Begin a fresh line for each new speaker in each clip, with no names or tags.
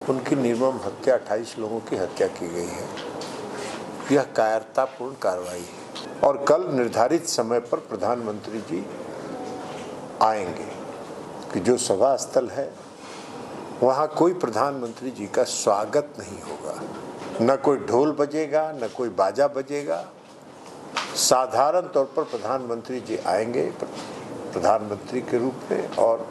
उनकी निर्मम हत्या 28 लोगों की हत्या की गई है। यह कायरतापूर्ण कार्रवाई है और कल निर्धारित समय पर प्रधानमंत्री जी आएंगे कि जो सभा स्थल है वहाँ कोई प्रधानमंत्री जी का स्वागत नहीं होगा, न कोई ढोल बजेगा, न कोई बाजा बजेगा। साधारण तौर पर प्रधानमंत्री जी आएंगे प्रधानमंत्री के रूप में और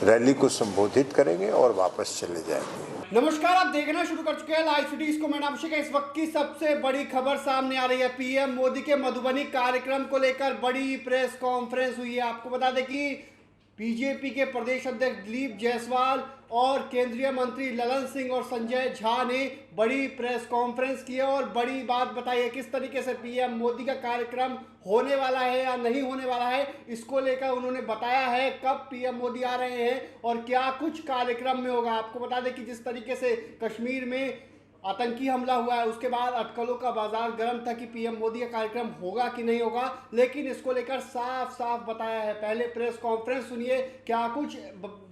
रैली को संबोधित करेंगे और वापस चले जाएंगे।
नमस्कार, आप देखना शुरू कर चुके हैं लाइव सिटीज को। मैं नाम अभिषेक। इस वक्त की सबसे बड़ी खबर सामने आ रही है। पीएम मोदी के मधुबनी कार्यक्रम को लेकर बड़ी प्रेस कॉन्फ्रेंस हुई है। आपको बता दें कि बीजेपी के प्रदेश अध्यक्ष दिलीप जायसवाल और केंद्रीय मंत्री ललन सिंह और संजय झा ने बड़ी प्रेस कॉन्फ्रेंस की है और बड़ी बात बताई है किस तरीके से पीएम मोदी का कार्यक्रम होने वाला है या नहीं होने वाला है। इसको लेकर उन्होंने बताया है कब पीएम मोदी आ रहे हैं और क्या कुछ कार्यक्रम में होगा। आपको बता दें कि जिस तरीके से कश्मीर में आतंकी हमला हुआ है उसके बाद अटकलों का बाजार गर्म था कि पीएम मोदी का कार्यक्रम होगा कि नहीं होगा, लेकिन इसको लेकर साफ साफ बताया है। पहले प्रेस कॉन्फ्रेंस सुनिए, क्या कुछ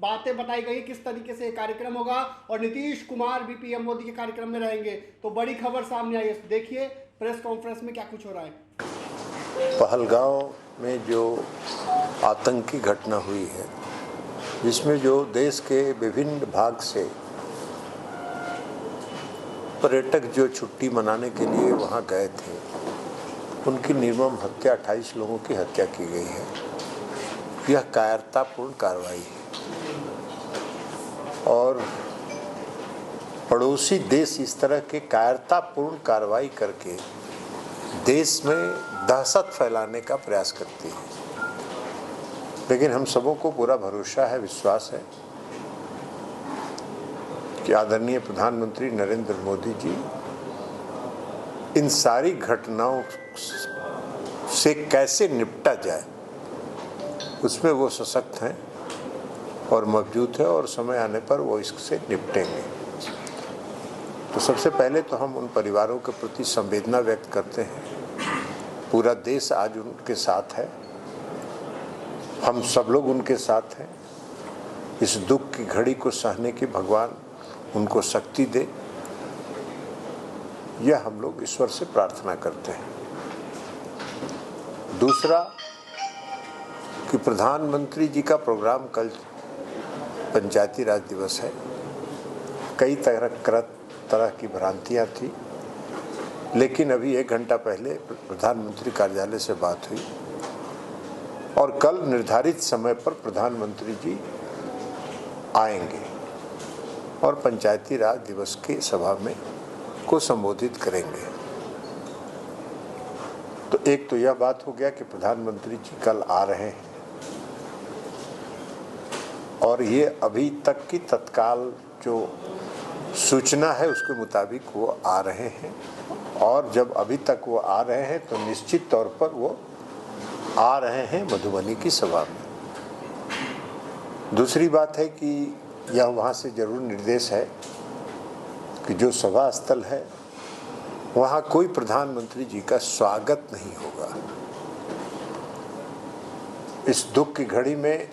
बातें बताई गई, किस तरीके से कार्यक्रम होगा और नीतीश कुमार भी पीएम मोदी के कार्यक्रम में रहेंगे। तो बड़ी खबर सामने आई है, देखिए प्रेस कॉन्फ्रेंस में क्या कुछ हो रहा है।
पहलगांव में जो आतंकी घटना हुई है, जिसमें जो देश के विभिन्न भाग से पर्यटक जो छुट्टी मनाने के लिए वहां गए थे, उनकी निर्मम हत्या 28 लोगों की हत्या की गई है। यह कायरतापूर्ण कार्रवाई है और पड़ोसी देश इस तरह के कायरतापूर्ण कार्रवाई करके देश में दहशत फैलाने का प्रयास करती है। लेकिन हम सबों को पूरा भरोसा है, विश्वास है कि आदरणीय प्रधानमंत्री नरेंद्र मोदी जी इन सारी घटनाओं से कैसे निपटा जाए उसमें वो सशक्त हैं और मौजूद है और समय आने पर वो इससे निपटेंगे। तो सबसे पहले तो हम उन परिवारों के प्रति संवेदना व्यक्त करते हैं। पूरा देश आज उनके साथ है, हम सब लोग उनके साथ हैं। इस दुख की घड़ी को सहने की भगवान उनको शक्ति दे, यह हम लोग ईश्वर से प्रार्थना करते हैं। दूसरा कि प्रधानमंत्री जी का प्रोग्राम कल पंचायती राज दिवस है। कई तरह की भ्रांतियां थी, लेकिन अभी 1 घंटा पहले प्रधानमंत्री कार्यालय से बात हुई और कल निर्धारित समय पर प्रधानमंत्री जी आएंगे और पंचायती राज दिवस की सभा में को संबोधित करेंगे। तो एक तो यह बात हो गया कि प्रधानमंत्री जी कल आ रहे हैं और ये अभी तक की तत्काल जो सूचना है उसके मुताबिक वो आ रहे हैं और जब अभी तक वो आ रहे हैं तो निश्चित तौर पर वो आ रहे हैं मधुबनी की सभा में। दूसरी बात है कि यह वहाँ से जरूर निर्देश है कि जो सभा स्थल है वहाँ कोई प्रधानमंत्री जी का स्वागत नहीं होगा। इस दुख की घड़ी में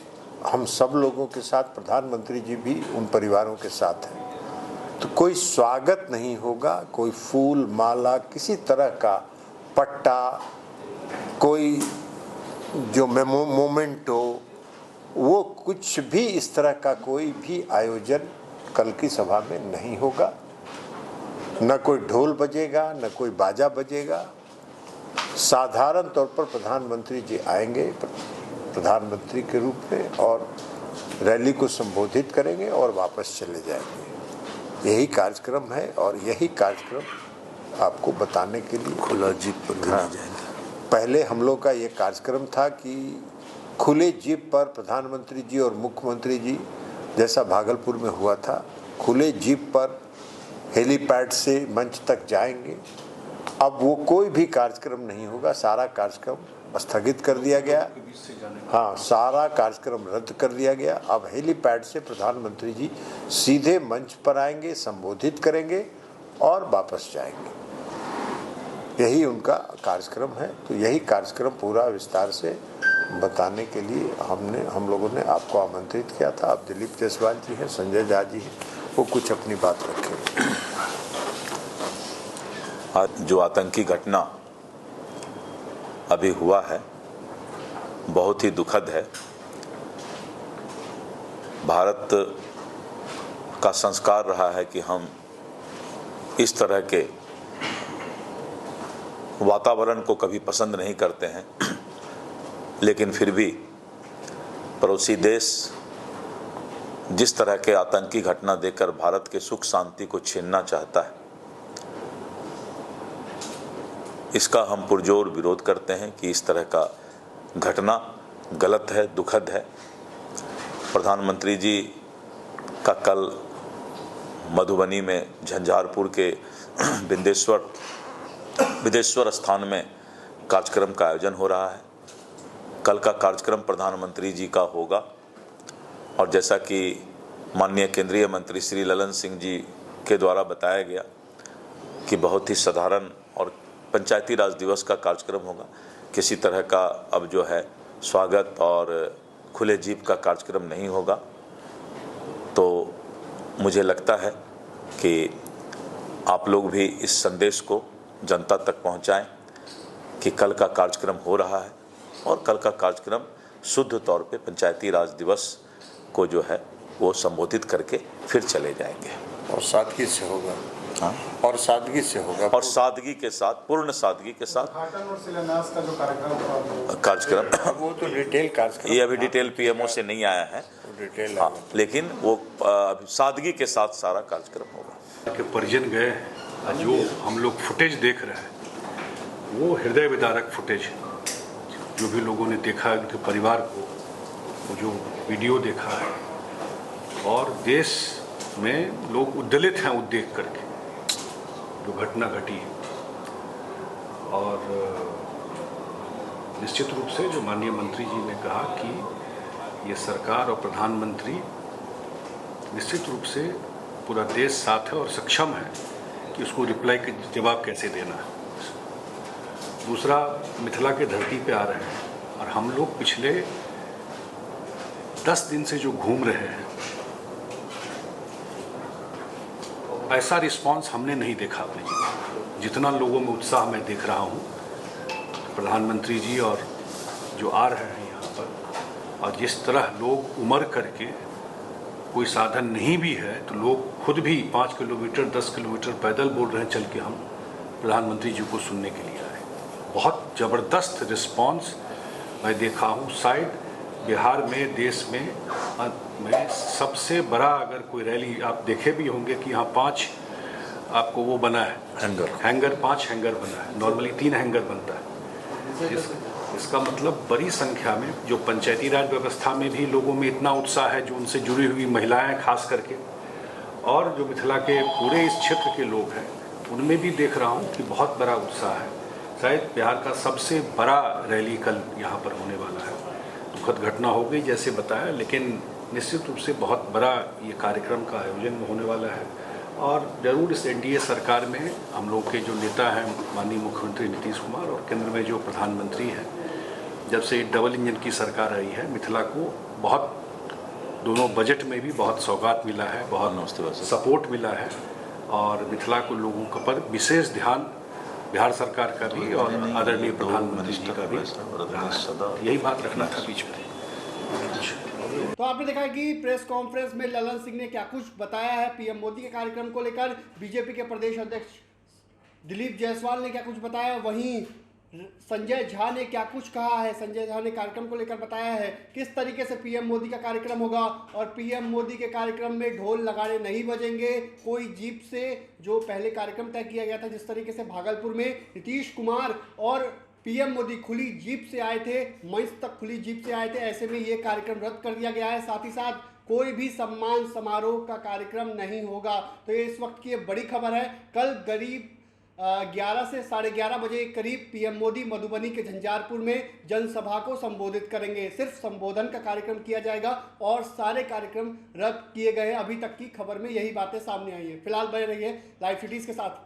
हम सब लोगों के साथ, प्रधानमंत्री जी भी उन परिवारों के साथ हैं, तो कोई स्वागत नहीं होगा। कोई फूल माला, किसी तरह का पट्टा, कोई जो मोमेंटो, वो कुछ भी इस तरह का कोई भी आयोजन कल की सभा में नहीं होगा। न कोई ढोल बजेगा, न कोई बाजा बजेगा। साधारण तौर पर प्रधानमंत्री जी आएंगे प्रधानमंत्री के रूप में और रैली को संबोधित करेंगे और वापस चले जाएंगे। यही कार्यक्रम है और यही कार्यक्रम आपको बताने के लिए खुला जीप पर जाएंगे। पहले हम लोग का ये कार्यक्रम था कि खुले जीप पर प्रधानमंत्री जी और मुख्यमंत्री जी, जैसा भागलपुर में हुआ था, खुले जीप पर हेलीपैड से मंच तक जाएंगे। अब वो कोई भी कार्यक्रम नहीं होगा, सारा कार्यक्रम स्थगित कर दिया गया। हाँ, सारा कार्यक्रम रद्द कर दिया गया। अब हेलीपैड से प्रधानमंत्री जी सीधे मंच पर आएंगे, संबोधित करेंगे और वापस जाएंगे। यही उनका कार्यक्रम है। तो यही कार्यक्रम पूरा विस्तार से बताने के लिए हम लोगों ने आपको आमंत्रित किया था। अब दिलीप जायसवाल जी हैं, संजय झा जी हैं वो कुछ अपनी बात रखें।
आज जो आतंकी घटना अभी हुआ है बहुत ही दुखद है। भारत का संस्कार रहा है कि हम इस तरह के वातावरण को कभी पसंद नहीं करते हैं, लेकिन फिर भी पड़ोसी देश जिस तरह के आतंकी घटना देकर भारत के सुख शांति को छीनना चाहता है, इसका हम पुरजोर विरोध करते हैं कि इस तरह का घटना गलत है, दुखद है। प्रधानमंत्री जी का कल मधुबनी में झंझारपुर के विदेश्वर स्थान में कार्यक्रम का आयोजन हो रहा है। कल का कार्यक्रम प्रधानमंत्री जी का होगा और जैसा कि माननीय केंद्रीय मंत्री श्री ललन सिंह जी के द्वारा बताया गया कि बहुत ही साधारण और पंचायती राज दिवस का कार्यक्रम होगा। किसी तरह का अब जो है स्वागत और खुले जीप का कार्यक्रम नहीं होगा। तो मुझे लगता है कि आप लोग भी इस संदेश को जनता तक पहुंचाएं कि कल का कार्यक्रम हो रहा है और कल का कार्यक्रम शुद्ध तौर पे पंचायती राज दिवस को जो है वो संबोधित करके फिर चले जाएंगे
और सादगी से होगा।
हाँ,
और सादगी से होगा
और सादगी के साथ, पूर्ण सादगी के साथ
उद्घाटन और शिलान्यास का जो
कार्यक्रम
वो तो डिटेल कार्यक्रम,
ये अभी डिटेल पीएमओ से नहीं आया है,
डिटेल
हाँ, लेकिन वो अभी सादगी के साथ सारा कार्यक्रम होगा।
के परिजन गए हैं, जो हम लोग फुटेज देख रहे हैं वो हृदय विदारक फुटेज है। जो भी लोगों ने देखा उनके परिवार को, वो जो वीडियो देखा है, और देश में लोग उद्दलित हैं वो देख करके जो घटना घटी है। और निश्चित रूप से जो माननीय मंत्री जी ने कहा कि ये सरकार और प्रधानमंत्री निश्चित रूप से पूरा देश साथ है और सक्षम है कि उसको रिप्लाई के जवाब कैसे देना है। दूसरा, मिथिला के धरती पे आ रहे हैं और हम लोग पिछले 10 दिन से जो घूम रहे हैं, ऐसा रिस्पांस हमने नहीं देखा अपने जीवन। जितना लोगों में उत्साह मैं देख रहा हूँ, प्रधानमंत्री जी और जो आ रहे हैं यहाँ पर, और जिस तरह लोग उमड़ करके, कोई साधन नहीं भी है तो लोग खुद भी 5 किलोमीटर 10 किलोमीटर पैदल बोल रहे हैं चल के हम प्रधानमंत्री जी को सुनने के लिए आए। बहुत ज़बरदस्त रिस्पांस मैं देखा हूँ। शायद बिहार में, देश में सबसे बड़ा अगर कोई रैली आप देखे भी होंगे कि यहाँ 5 आपको वो बना है हैंगर 5 हैंगर बना है। नॉर्मली 3 हैंगर बनता है। इसका मतलब बड़ी संख्या में जो पंचायती राज व्यवस्था में भी लोगों में इतना उत्साह है, जो उनसे जुड़ी हुई महिलाएं खास करके, और जो मिथिला के पूरे इस क्षेत्र के लोग हैं उनमें भी देख रहा हूँ कि बहुत बड़ा उत्साह है। शायद बिहार का सबसे बड़ा रैली कल यहाँ पर होने वाला है। दुखद घटना हो गई जैसे बताया, लेकिन निश्चित रूप से बहुत बड़ा ये कार्यक्रम का आयोजन होने वाला है। और जरूर इस एनडीए सरकार में हम लोग के जो नेता हैं माननीय मुख्यमंत्री नीतीश कुमार और केंद्र में जो प्रधानमंत्री हैं, जब से डबल इंजन की सरकार आई है, मिथिला को बहुत, दोनों बजट में भी बहुत सौगात मिला है, बहुत सपोर्ट मिला है, और मिथिला को लोगों के पर विशेष ध्यान बिहार सरकार का भी और आदरणीय प्रधानमंत्री जी का भी रहा है। यही बात रखना था बीच में।
तो आपने देखा कि प्रेस कॉन्फ्रेंस में ललन सिंह ने क्या कुछ बताया है पीएम मोदी के कार्यक्रम को लेकर। बीजेपी के प्रदेश अध्यक्ष दिलीप जायसवाल ने क्या कुछ बताया, वहीं संजय झा ने क्या कुछ कहा है। संजय झा ने कार्यक्रम को लेकर बताया है किस तरीके से पीएम मोदी का कार्यक्रम होगा, और पीएम मोदी के कार्यक्रम में ढोल नगाड़े नहीं बजेंगे। कोई जीप से, जो पहले कार्यक्रम तय किया गया था जिस तरीके से भागलपुर में नीतीश कुमार और पीएम मोदी खुली जीप से आए थे, मंच तक खुली जीप से आए थे, ऐसे में ये कार्यक्रम रद्द कर दिया गया है। साथ ही साथ कोई भी सम्मान समारोह का कार्यक्रम नहीं होगा। तो ये इस वक्त की बड़ी खबर है। कल करीब 11 से 11:30 बजे करीब पीएम मोदी मधुबनी के झंझारपुर में जनसभा को संबोधित करेंगे। सिर्फ संबोधन का कार्यक्रम किया जाएगा और सारे कार्यक्रम रद्द किए गए हैं। अभी तक की खबर में यही बातें सामने आई है। फिलहाल बने रहिए लाइव सिटीज के साथ।